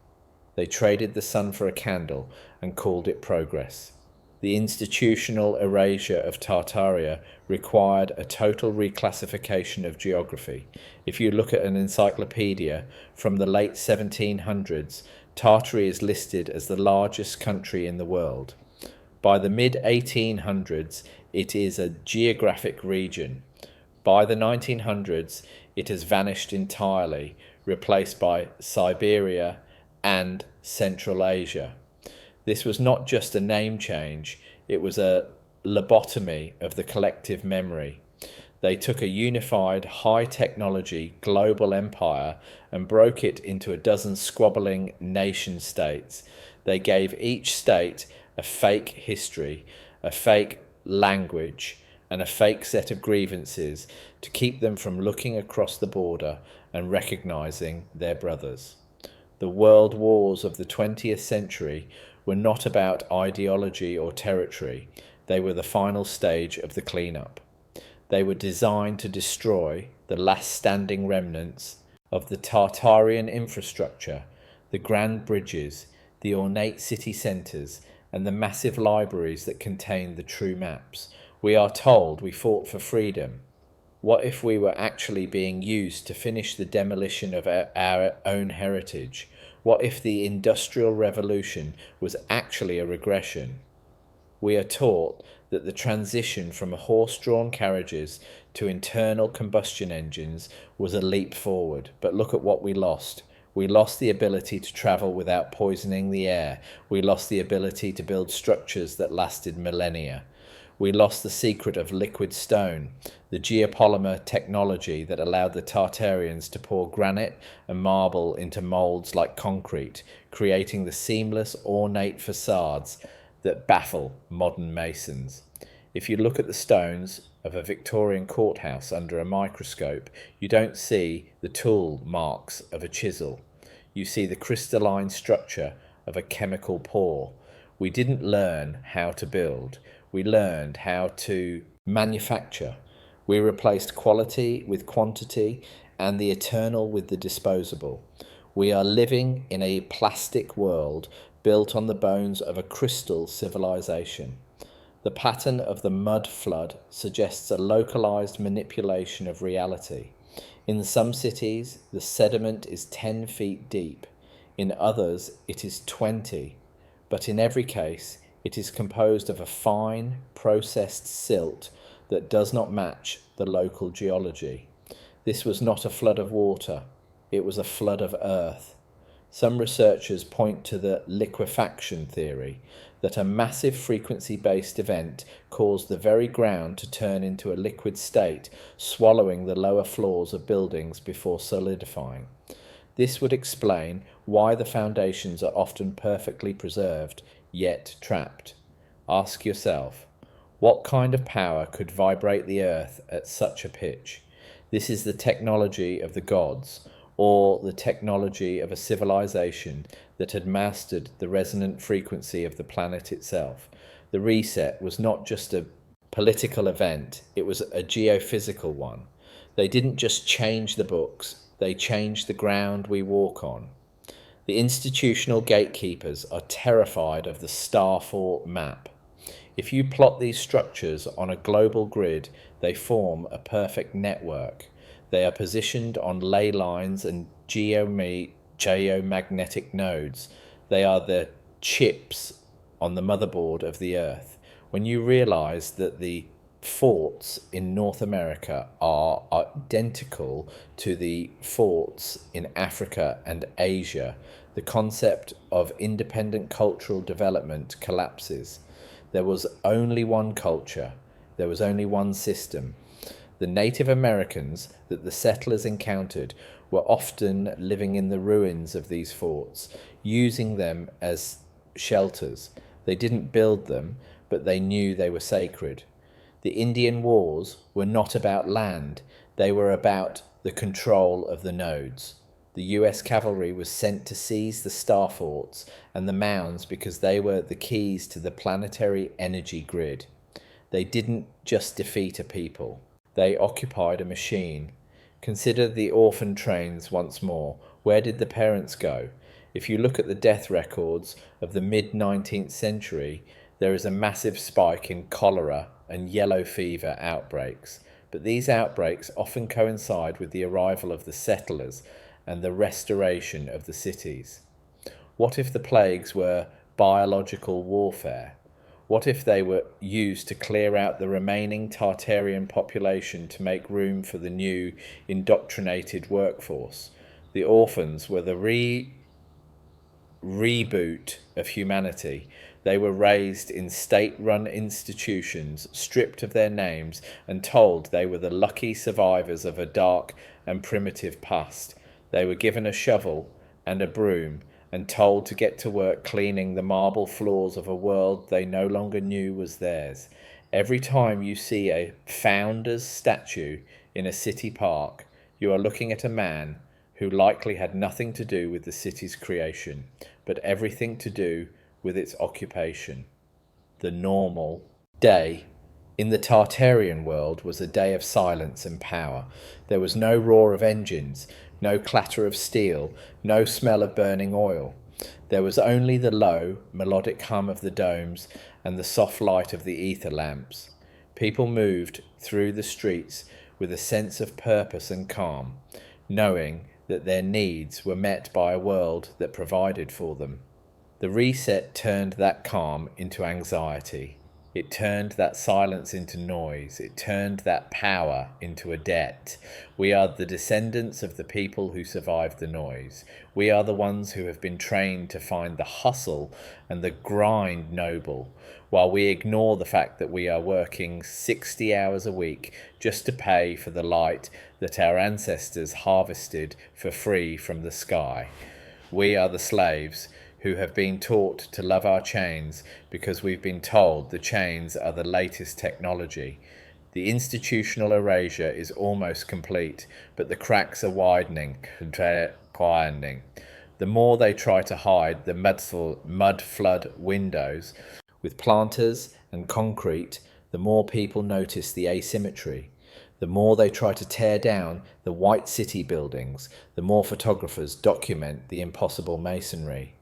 They traded the sun for a candle and called it progress. The institutional erasure of Tartaria required a total reclassification of geography. If you look at an encyclopedia from the late 1700s, Tartary is listed as the largest country in the world. By the mid-1800s, it is a geographic region. By the 1900s, it has vanished entirely, replaced by Siberia and Central Asia. This was not just a name change, it was a lobotomy of the collective memory. They took a unified, high-technology global empire and broke it into a dozen squabbling nation-states. They gave each state a fake history, a fake language, and a fake set of grievances to keep them from looking across the border and recognizing their brothers. The world wars of the 20th century were not about ideology or territory. They were the final stage of the cleanup. They were designed to destroy the last standing remnants of the Tartarian infrastructure, the grand bridges, the ornate city centres, and the massive libraries that contained the true maps. We are told we fought for freedom. What if we were actually being used to finish the demolition of our own heritage? What if the Industrial Revolution was actually a regression? We are taught that the transition from horse-drawn carriages to internal combustion engines was a leap forward, but look at what we lost. We lost the ability to travel without poisoning the air. We lost the ability to build structures that lasted millennia. We lost the secret of liquid stone, the geopolymer technology that allowed the Tartarians to pour granite and marble into moulds like concrete, creating the seamless, ornate facades that baffle modern masons. If you look at the stones of a Victorian courthouse under a microscope, you don't see the tool marks of a chisel. You see the crystalline structure of a chemical pore. We didn't learn how to build. We learned how to manufacture. We replaced quality with quantity and the eternal with the disposable. We are living in a plastic world built on the bones of a crystal civilization. The pattern of the mud flood suggests a localized manipulation of reality. In some cities, the sediment is 10 feet deep. In others, it is 20. But in every case, it is composed of a fine, processed silt that does not match the local geology. This was not a flood of water. It was a flood of earth. Some researchers point to the liquefaction theory, that a massive frequency-based event caused the very ground to turn into a liquid state, swallowing the lower floors of buildings before solidifying. This would explain why the foundations are often perfectly preserved, yet trapped. Ask yourself, what kind of power could vibrate the earth at such a pitch? This is the technology of the gods, or the technology of a civilization that had mastered the resonant frequency of the planet itself. The reset was not just a political event, it was a geophysical one. They didn't just change the books, they changed the ground we walk on. The institutional gatekeepers are terrified of the star fort map. If you plot these structures on a global grid, they form a perfect network. They are positioned on ley lines and geomagnetic nodes. They are the chips on the motherboard of the earth. When you realize that the forts in North America are identical to the forts in Africa and Asia, the concept of independent cultural development collapses. There was only one culture. There was only one system. The Native Americans that the settlers encountered were often living in the ruins of these forts, using them as shelters. They didn't build them, but they knew they were sacred. The Indian Wars were not about land, they were about the control of the nodes. The US cavalry was sent to seize the star forts and the mounds because they were the keys to the planetary energy grid. They didn't just defeat a people. They occupied a machine. Consider the orphan trains once more. Where did the parents go? If you look at the death records of the mid-19th century, there is a massive spike in cholera and yellow fever outbreaks. But these outbreaks often coincide with the arrival of the settlers and the restoration of the cities. What if the plagues were biological warfare? What if they were used to clear out the remaining Tartarian population to make room for the new indoctrinated workforce? The orphans were the reboot of humanity. They were raised in state-run institutions, stripped of their names, and told they were the lucky survivors of a dark and primitive past. They were given a shovel and a broom and told to get to work cleaning the marble floors of a world they no longer knew was theirs. Every time you see a founder's statue in a city park, you are looking at a man who likely had nothing to do with the city's creation, but everything to do with its occupation. The normal day in the Tartarian world was a day of silence and power. There was no roar of engines, no clatter of steel, no smell of burning oil. There was only the low, melodic hum of the domes and the soft light of the ether lamps. People moved through the streets with a sense of purpose and calm, knowing that their needs were met by a world that provided for them. The reset turned that calm into anxiety. It turned that silence into noise. It turned that power into a debt. We are the descendants of the people who survived the noise. We are the ones who have been trained to find the hustle and the grind noble, while we ignore the fact that we are working 60 hours a week just to pay for the light that our ancestors harvested for free from the sky. We are the slaves who have been taught to love our chains because we've been told the chains are the latest technology. The institutional erasure is almost complete, but the cracks are widening. The more they try to hide the mud flood windows with planters and concrete, the more people notice the asymmetry. The more they try to tear down the white city buildings, the more photographers document the impossible masonry.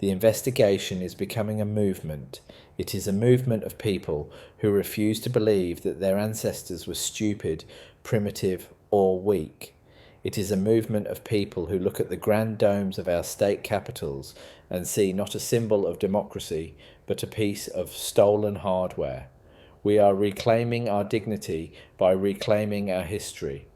The investigation is becoming a movement. It is a movement of people who refuse to believe that their ancestors were stupid, primitive, or weak. It is a movement of people who look at the grand domes of our state capitals and see not a symbol of democracy, but a piece of stolen hardware. We are reclaiming our dignity by reclaiming our history.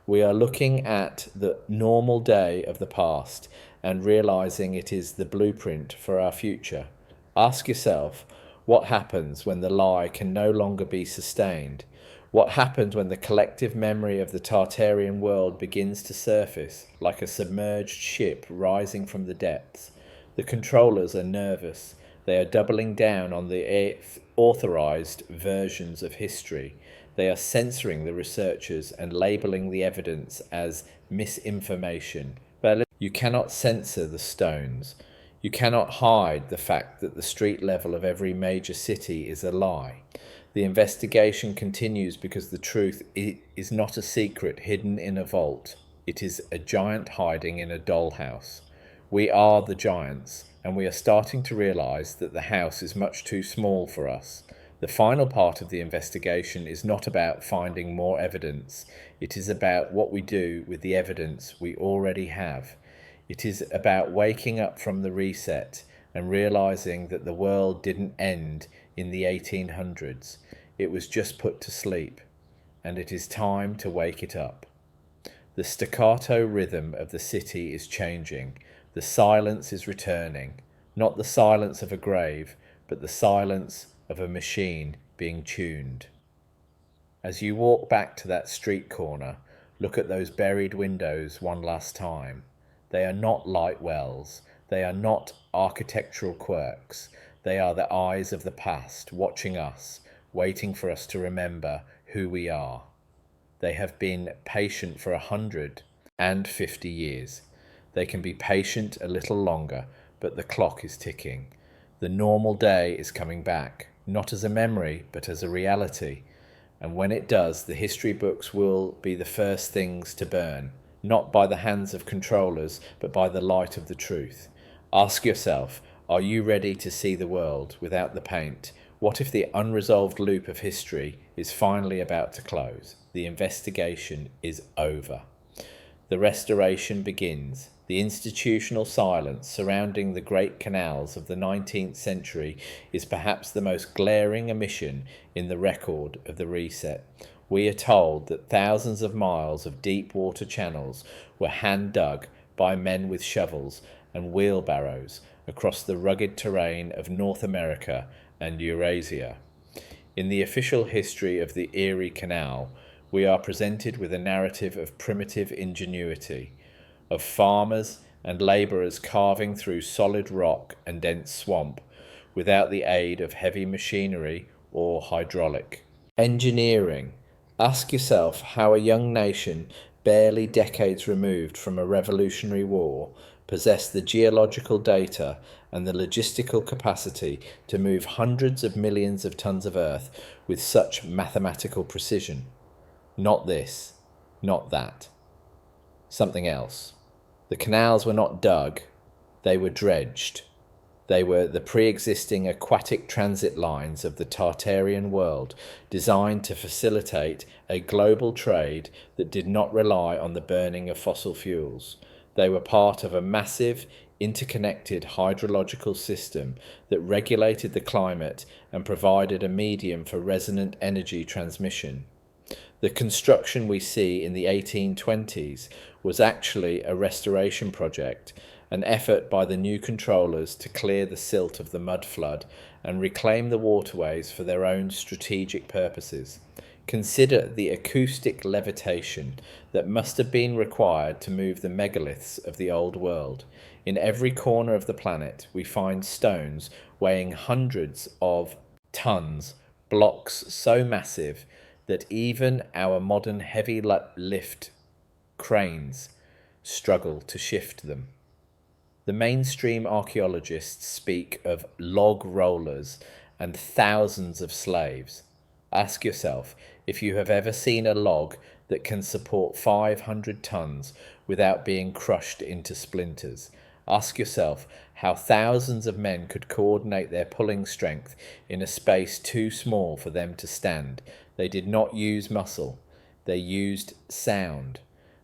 We are looking at the normal day of the past and realizing it is the blueprint for our future. Ask yourself, what happens when the lie can no longer be sustained? What happens when the collective memory of the Tartarian world begins to surface like a submerged ship rising from the depths? The controllers are nervous. They are doubling down on the authorized versions of history. They are censoring the researchers and labeling the evidence as misinformation. But you cannot censor the stones. You cannot hide the fact that the street level of every major city is a lie. The investigation continues because the truth is not a secret hidden in a vault. It is a giant hiding in a dollhouse. We are the giants, and we are starting to realize that the house is much too small for us. The final part of the investigation is not about finding more evidence. It is about what we do with the evidence we already have. It is about waking up from the reset and realizing that the world didn't end in the 1800s. It was just put to sleep, and it is time to wake it up. The staccato rhythm of the city is changing. The silence is returning, not the silence of a grave, but the silence of a machine being tuned. As you walk back to that street corner, look at those buried windows one last time. They are not light wells. They are not architectural quirks. They are the eyes of the past, watching us, waiting for us to remember who we are. They have been patient for 150 years. They can be patient a little longer, but the clock is ticking. The normal day is coming back, not as a memory, but as a reality. And when it does, the history books will be the first things to burn, not by the hands of controllers, but by the light of the truth. Ask yourself, are you ready to see the world without the paint? What if the unresolved loop of history is finally about to close? The investigation is over. The restoration begins. The institutional silence surrounding the great canals of the 19th century is perhaps the most glaring omission in the record of the reset. We are told that thousands of miles of deep water channels were hand-dug by men with shovels and wheelbarrows across the rugged terrain of North America and Eurasia. In the official history of the Erie Canal, we are presented with a narrative of primitive ingenuity, of farmers and labourers carving through solid rock and dense swamp without the aid of heavy machinery or hydraulic engineering. Ask yourself how a young nation, barely decades removed from a revolutionary war, possessed the geological data and the logistical capacity to move hundreds of millions of tons of earth with such mathematical precision. Not this, not that. Something else. The canals were not dug, they were dredged. They were the pre-existing aquatic transit lines of the Tartarian world, designed to facilitate a global trade that did not rely on the burning of fossil fuels. They were part of a massive, interconnected hydrological system that regulated the climate and provided a medium for resonant energy transmission. The construction we see in the 1820s was actually a restoration project, an effort by the new controllers to clear the silt of the mud flood and reclaim the waterways for their own strategic purposes. Consider the acoustic levitation that must have been required to move the megaliths of the old world. In every corner of the planet, we find stones weighing hundreds of tons, blocks so massive that even our modern heavy lift cranes struggle to shift them. The mainstream archaeologists speak of log rollers and thousands of slaves. Ask yourself if you have ever seen a log that can support 500 tons without being crushed into splinters. Ask yourself how thousands of men could coordinate their pulling strength in a space too small for them to stand. They did not use muscle, they used sound.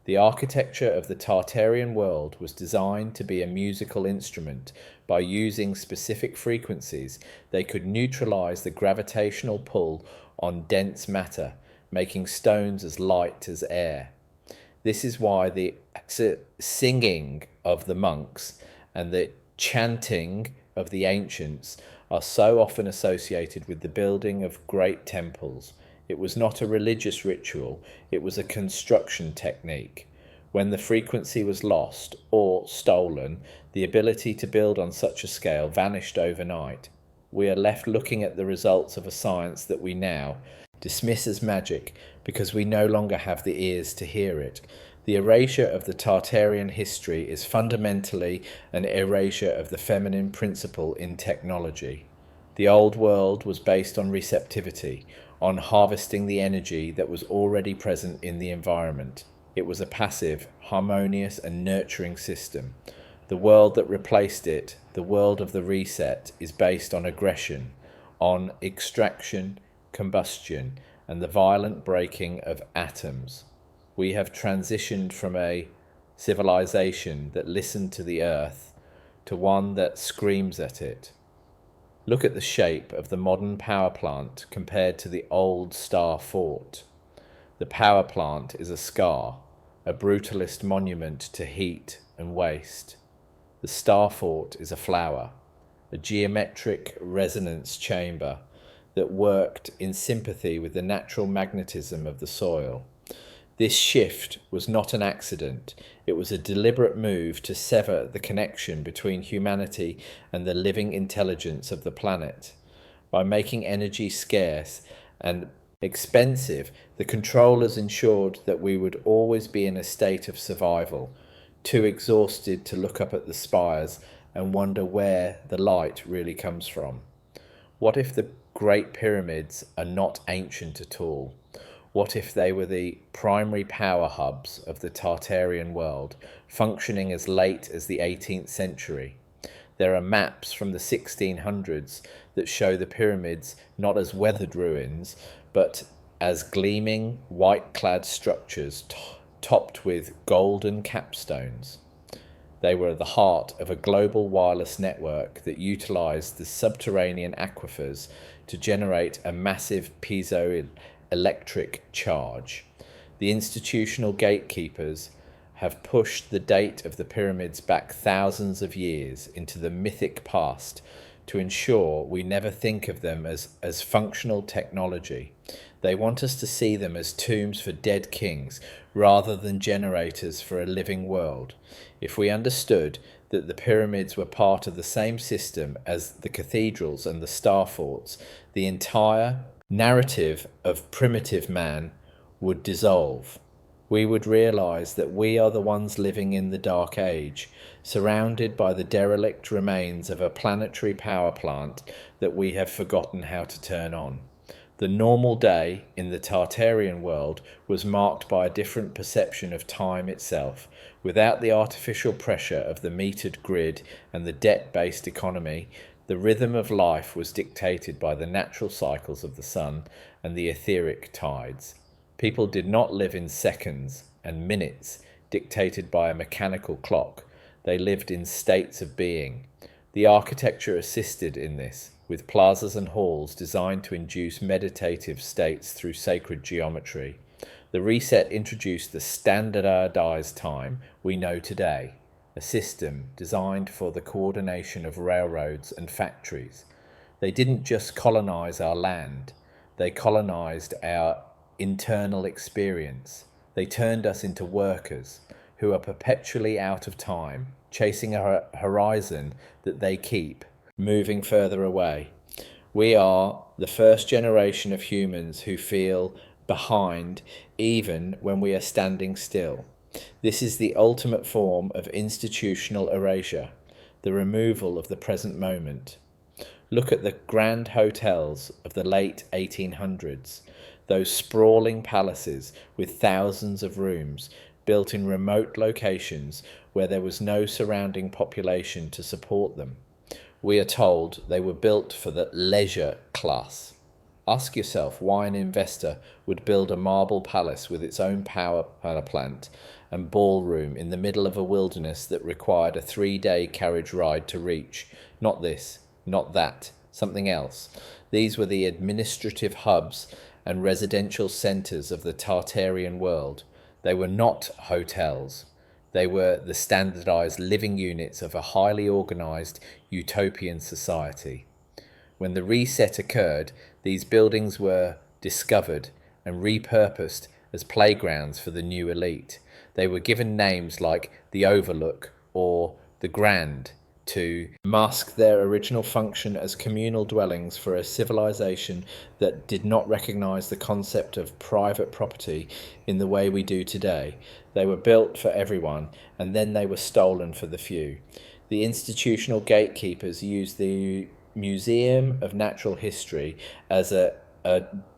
The architecture of the Tartarian world was designed to be a musical instrument. By using specific frequencies, they could neutralize the gravitational pull on dense matter, making stones as light as air. This is why the singing of the monks and the chanting of the ancients are so often associated with the building of great temples. It was not a religious ritual, it was a construction technique. When the frequency was lost or stolen, the ability to build on such a scale vanished overnight. We are left looking at the results of a science that we now dismiss as magic because we no longer have the ears to hear it. The erasure of the Tartarian history is fundamentally an erasure of the feminine principle in technology. The old world was based on receptivity, on harvesting the energy that was already present in the environment. It was a passive, harmonious and nurturing system. The world that replaced it, the world of the reset, is based on aggression, on extraction, combustion, and the violent breaking of atoms. We have transitioned from a civilization that listened to the earth to one that screams at it. Look at the shape of the modern power plant compared to the old star fort. The power plant is a scar, a brutalist monument to heat and waste. The star fort is a flower, a geometric resonance chamber that worked in sympathy with the natural magnetism of the soil. This shift was not an accident. It was a deliberate move to sever the connection between humanity and the living intelligence of the planet. By making energy scarce and expensive, the controllers ensured that we would always be in a state of survival, too exhausted to look up at the spires and wonder where the light really comes from. What if the Great Pyramids are not ancient at all? What if they were the primary power hubs of the Tartarian world, functioning as late as the 18th century? There are maps from the 1600s that show the pyramids not as weathered ruins, but as gleaming, white-clad structures topped with golden capstones. They were the heart of a global wireless network that utilized the subterranean aquifers to generate a massive piezoelectric charge. The institutional gatekeepers have pushed the date of the pyramids back thousands of years into the mythic past to ensure we never think of them as functional technology. They want us to see them as tombs for dead kings rather than generators for a living world. If we understood that the pyramids were part of the same system as the cathedrals and the star forts, the entire narrative of primitive man would dissolve. We would realize that we are the ones living in the dark age, surrounded by the derelict remains of a planetary power plant that we have forgotten how to turn on. The normal day in the Tartarian world was marked by a different perception of time itself. Without the artificial pressure of the metered grid and the debt-based economy, the rhythm of life was dictated by the natural cycles of the sun and the etheric tides. People did not live in seconds and minutes dictated by a mechanical clock. They lived in states of being. The architecture assisted in this, with plazas and halls designed to induce meditative states through sacred geometry. The reset introduced the standardized time we know today, a system designed for the coordination of railroads and factories. They didn't just colonize our land, they colonized our internal experience. They turned us into workers who are perpetually out of time, chasing a horizon that they keep moving further away. We are the first generation of humans who feel behind even when we are standing still. This is the ultimate form of institutional erasure, the removal of the present moment. Look at the grand hotels of the late 1800s, those sprawling palaces with thousands of rooms built in remote locations where there was no surrounding population to support them. We are told they were built for the leisure class. Ask yourself why an investor would build a marble palace with its own power plant and ballroom in the middle of a wilderness that required a 3-day carriage ride to reach. Not this, not that, something else. These were the administrative hubs and residential centres of the Tartarian world. They were not hotels. They were the standardised living units of a highly organised utopian society. When the reset occurred, these buildings were discovered and repurposed as playgrounds for the new elite. They were given names like the Overlook or the Grand to mask their original function as communal dwellings for a civilization that did not recognize the concept of private property in the way we do today. They were built for everyone, and then they were stolen for the few. The institutional gatekeepers used the Museum of Natural History as a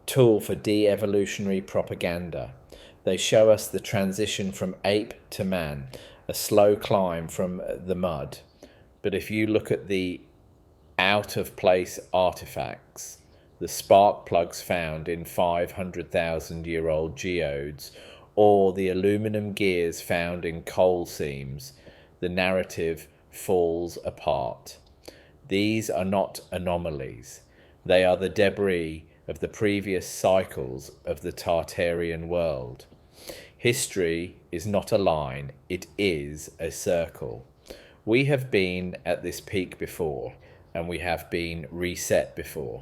tool for de-evolutionary propaganda. They show us the transition from ape to man, a slow climb from the mud. But if you look at the out-of-place artifacts, the spark plugs found in 500,000-year-old geodes, or the aluminum gears found in coal seams, the narrative falls apart. These are not anomalies. They are the debris of the previous cycles of the Tartarian world. History is not a line, it is a circle. We have been at this peak before, and we have been reset before.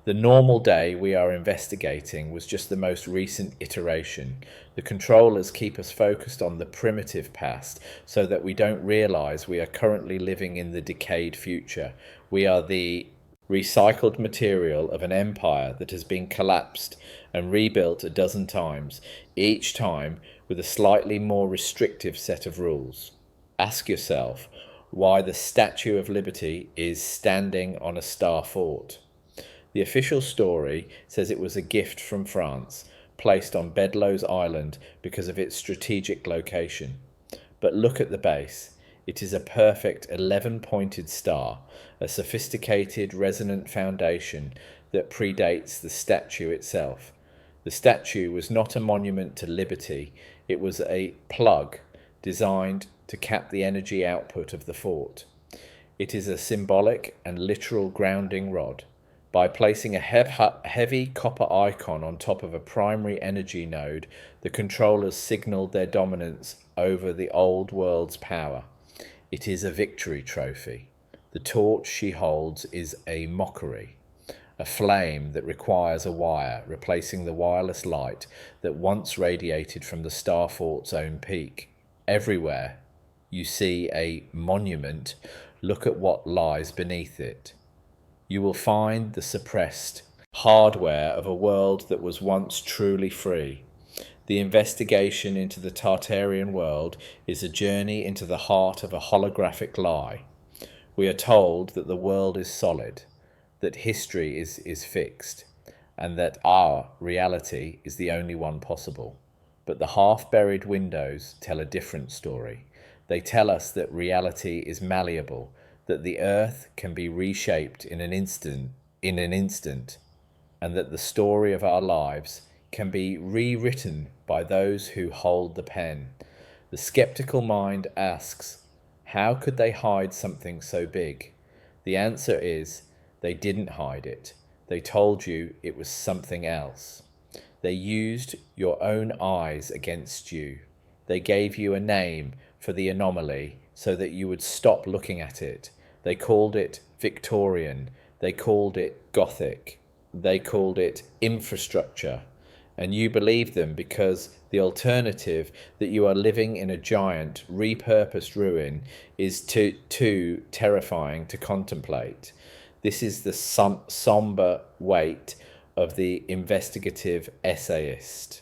The normal day we are investigating was just the most recent iteration. The controllers keep us focused on the primitive past so that we don't realize we are currently living in the decayed future. We are the recycled material of an empire that has been collapsed and rebuilt a dozen times, each time with a slightly more restrictive set of rules. Ask yourself why the Statue of Liberty is standing on a star fort. The official story says it was a gift from France, placed on Bedloe's Island because of its strategic location. But look at the base. It is a perfect 11-pointed star, a sophisticated resonant foundation that predates the statue itself. The statue was not a monument to liberty, it was a plug designed to cap the energy output of the fort. It is a symbolic and literal grounding rod. By placing a heavy copper icon on top of a primary energy node, the controllers signaled their dominance over the old world's power. It is a victory trophy. The torch she holds is a mockery, a flame that requires a wire, replacing the wireless light that once radiated from the star fort's own peak. Everywhere you see a monument, look at what lies beneath it. You will find the suppressed hardware of a world that was once truly free. The investigation into the Tartarian world is a journey into the heart of a holographic lie. We are told that the world is solid, that history is fixed, and that our reality is the only one possible. But the half-buried windows tell a different story. They tell us that reality is malleable, that the earth can be reshaped in an instant, and that the story of our lives can be rewritten by those who hold the pen. The skeptical mind asks, how could they hide something so big? The answer is, they didn't hide it. They told you it was something else. They used your own eyes against you. They gave you a name for the anomaly so that you would stop looking at it. They called it Victorian. They called it Gothic. They called it infrastructure. And you believed them because the alternative, that you are living in a giant, repurposed ruin, is too terrifying to contemplate. This is the somber weight of the investigative essayist.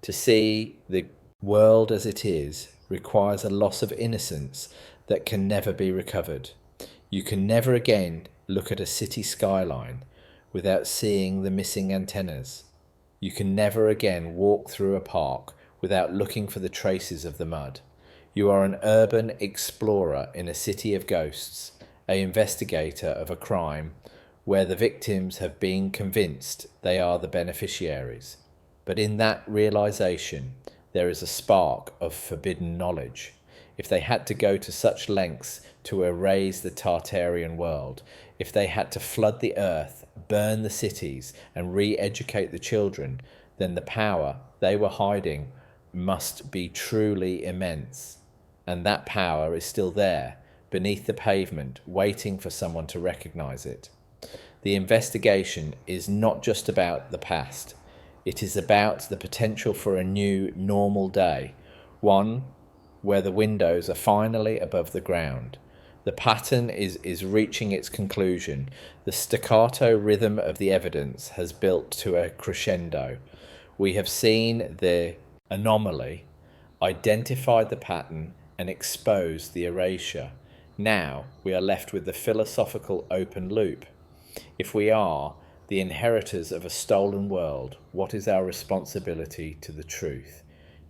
To see the world as it is requires a loss of innocence that can never be recovered. You can never again look at a city skyline without seeing the missing antennas. You can never again walk through a park without looking for the traces of the mud. You are an urban explorer in a city of ghosts, an investigator of a crime where the victims have been convinced they are the beneficiaries. But in that realization, there is a spark of forbidden knowledge. If they had to go to such lengths to erase the Tartarian world, if they had to flood the earth, burn the cities, and re-educate the children, then the power they were hiding must be truly immense. And that power is still there, beneath the pavement, waiting for someone to recognize it. The investigation is not just about the past. It is about the potential for a new normal day, one where the windows are finally above the ground. The pattern is reaching its conclusion. The staccato rhythm of the evidence has built to a crescendo. We have seen the anomaly, identified the pattern, and exposed the erasure. Now we are left with the philosophical open loop. If we are the inheritors of a stolen world, what is our responsibility to the truth?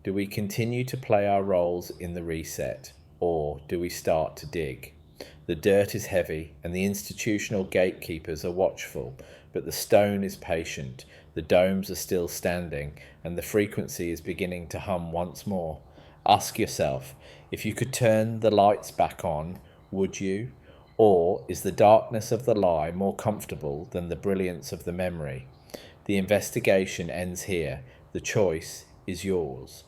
Do we continue to play our roles in the reset, or do we start to dig? The dirt is heavy, and the institutional gatekeepers are watchful, but the stone is patient, the domes are still standing, and the frequency is beginning to hum once more. Ask yourself, if you could turn the lights back on, would you? Or is the darkness of the lie more comfortable than the brilliance of the memory? The investigation ends here. The choice is yours.